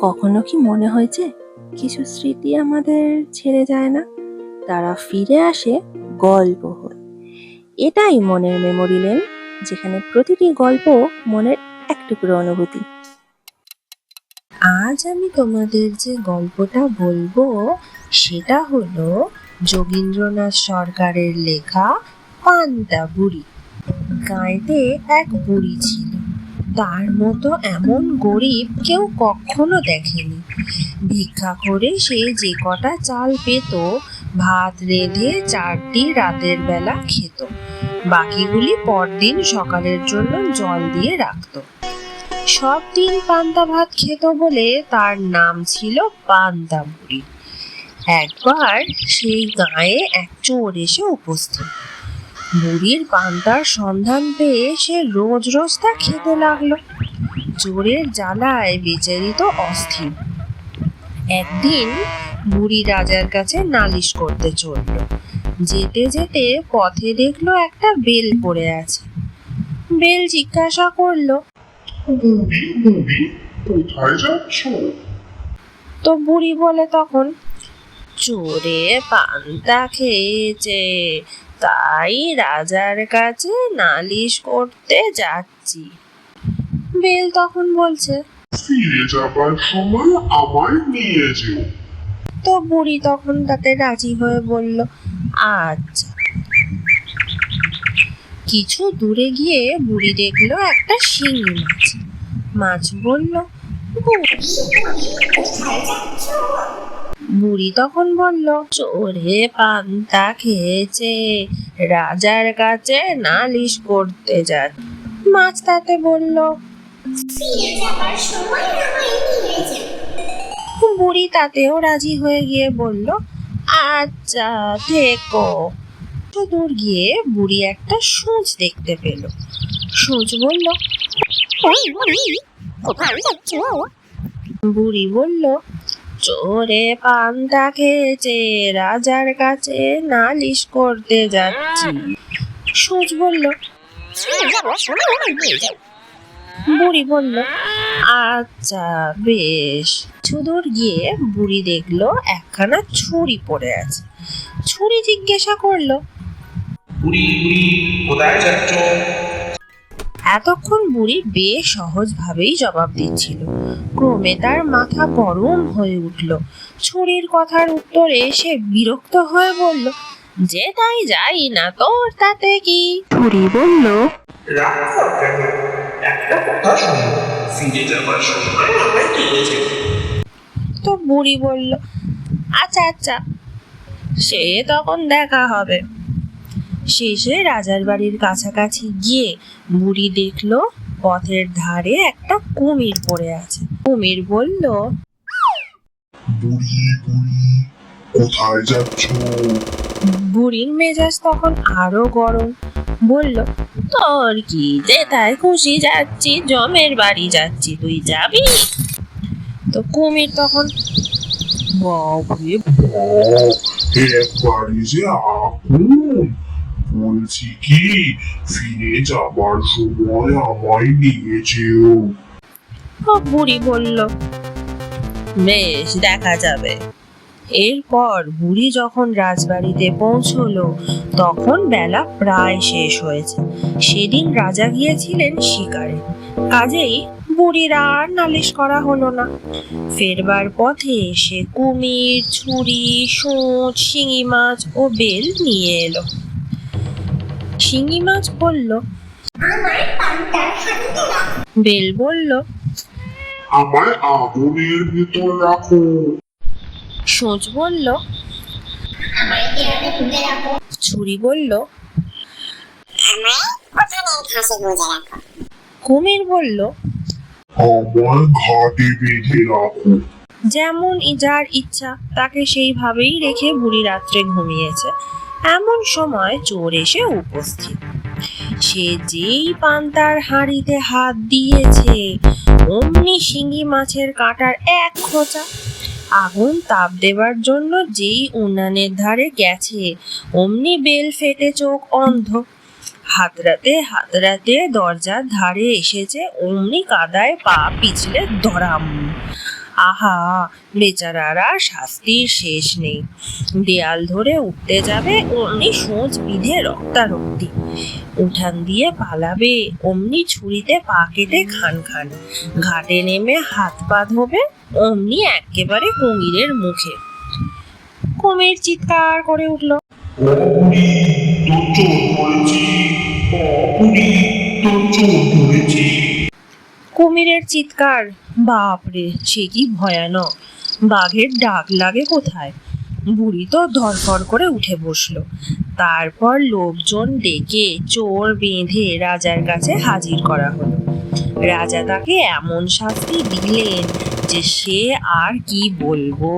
কখনো কি মনে হয়েছে কিছু স্মৃতি আমাদের ছেড়ে যায় না, তারা ফিরে আসে গল্প হয়ে। এটাই মনের মেমোরি লেন, যেখানে প্রতিটি গল্প মনের এক টুকরো অনুভূতি। আজ আমি তোমাদের যে গল্পটা বলবো সেটা হলো যোগীন্দ্রনাথ সরকারের লেখা পান্তা বুড়ি। গাঁয়েতে এক বুড়ি ছিল, তার মতো এমন গরিব কেউ কখনো দেখেনি। ভিক্ষা করে সে যে কটা চাল পেত, ভাত রেঁধে 4টি রাতের বেলা খেত, বাকিগুলি পরদিন সকালের জন্য জল দিয়ে রাখত। সব দিন পান্তা ভাত খেত বলে তার নাম ছিল পান্তা বুড়ি। একবার সেই গায়ে এক চোর এসে উপস্থিত। বুড়ির পান্তার সন্ধান পেয়ে সে রোজ রোজ তা খেতে লাগলো। চোরের জ্বালায় বেচারি তো অস্থির। একদিন বুড়ি রাজার কাছে নালিশ করতে চলল। যেতে যেতে পথে দেখলো একটা বেল পড়ে আছে। বেল জিজ্ঞাসা করলো, বুড়ি বুড়ি, কোথায় যাচ্ছ? তো বুড়ি বলে তখন, চোরে পান্তা খেয়েছে, তাই রাজার কাছে নালিশ করতে যাচ্ছি। বেল তখন বলছে, ফিরে যাবার সময় আমায় নিয়ে যেও। তো বুড়ি তখন তাতে রাজি হয়ে বলল, আচ্ছা। কিছু দূরে গিয়ে বুড়ি দেখলো একটা শিঙি মাছ। মাছ বলল, বুড়ি তখন বলল, চোরে পান্তা খেয়েছে, রাজার কাছে নালিশ করতে যান। মাছ তাতে বলল, বুড়ি তাতেও রাজি হয়ে গিয়ে বলল, আচ্ছা থেকো। দূর গিয়ে বুড়ি একটা সূঁচ দেখতে পেল। সূঁচ বলল, বুড়ি বলল, চোরে পান্তা খেয়েছে, রাজার কাছে নালিশ করতে যাচ্ছি। সূঁচ বলল, বুড়ি বলল, আচ্ছা বেশ। দূর গিয়ে বুড়ি দেখলো একখানা ছুরি পড়ে আছে। ছুরি জিজ্ঞাসা করলো, বুড়ি বুড়ি, কোথায় যাচ্ছ? এতক্ষণ বুড়ি বেশ সহজ ভাবেই জবাব দিচ্ছিল। ক্রমে তার মাথা গরম হয়ে উঠল। ছুরির কথার উত্তরে সে বিরক্ত হয়ে বলল, যেটাই যাই না তোর তাতে কি? ছুরি বলল, রাগ কর কেন? একটা কথা শোনো, ফিরে যাবার সময় আমায় নিয়ে যেও। তো বুড়ি বলল, আচ্ছা আচ্ছা, সে তখন দেখা হবে। শেষে রাজার বাড়ির কাছাকাছি গিয়ে বুড়ি দেখলো পথের ধারে একটা কুমির পড়ে আছে। কুমির বলল, বুড়ি বুড়ি, কোথায় যাচ্ছ? বুড়ির মেজাজ তখন আরো গরম। বলল, তোর কি, যেথায় খুশি যাচ্ছি, জমের বাড়ি যাচ্ছি, তুই যাবি? তো কুমির তখন, বাবরে একবারে যে আগুন, বলছি কি, ফিরে যাবার সময় আমায় নিয়ে যেও। বুড়ি বলল, বেশ, দেখা যাবে। এরপর বুড়ি যখন রাজবাড়িতে পৌঁছলো তখন বেলা প্রায় শেষ হয়েছে। সেদিন রাজা গিয়েছিলেন শিকারে, কাজেই বুড়ির আর নালিশ করা হলো না। ফেরবার পথে সে কুমির, ছুরি, সূঁচ, শিঙি মাছ ও বেল নিয়ে এলো। শিঙি মাছ বলল, বেল বলল, আমায় আগুনের ভিতর রাখো। সূঁচ বলল, ছুরি বলল, কুমির বলল, আমায় ঘাটে বেঁধে রাখো। যেমন যার ইচ্ছা তাকে সেইভাবেই রেখে বুড়ি রাত্রে ঘুমিয়েছে। এমন সময় চোর এসে উপস্থিত। সে যেই পান্তার হাঁড়িতে হাত দিয়েছে, অমনি শিঙি মাছের কাঁটার এক খোঁচা। আগুন তাপ দেবার জন্য যেই উনানের ধারে গেছে, অমনি বেল ফেটে চোখ অন্ধ। হাতড়াতে হাতড়াতে দরজার ধারে এসেছে, অমনি কাদায় পা পিছলে ধরাম। আহা, বেচারারা শাস্তির শেষ নেই। দেয়াল ধরে উঠতে যাবে, অমনি সোঁচ বিঁধে রক্তারক্তি। উঠান দিয়ে পালাবে, অমনি ছুরিতে পা কেটে খান খান। ঘাটে নেমে হাত পা ধোবে, অমনি একেবারে কুমিরের মুখে। কুমির চিৎকার করে উঠল, ও বুড়ি, তোর চোর ধরেছি। ও বুড়ি, তোর চোর ধরেছি। কুমিরের চিৎকার, বাপরে সে কি ভয়ানক! বাঘের ডাক লাগে কোথায়! বুড়ি তো ধরফর করে উঠে বসলো। তারপর লোকজন ডেকে চোর বেঁধে রাজার কাছে হাজির করা হলো। রাজা তাকে এমন শাস্তি দিলেন যে সে আর কি বলবো।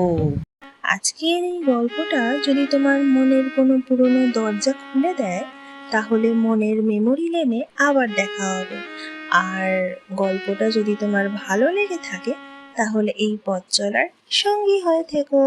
আজকের এই গল্পটা যদি তোমার মনের কোনো পুরনো দরজা খুলে দেয়, তাহলে মনের মেমোরি লেনে আবার দেখা হবে। আর গল্পটা যদি তোমার ভালো লেগে থাকে, তাহলে এই পথ চলার সঙ্গী হয়ে থেকো।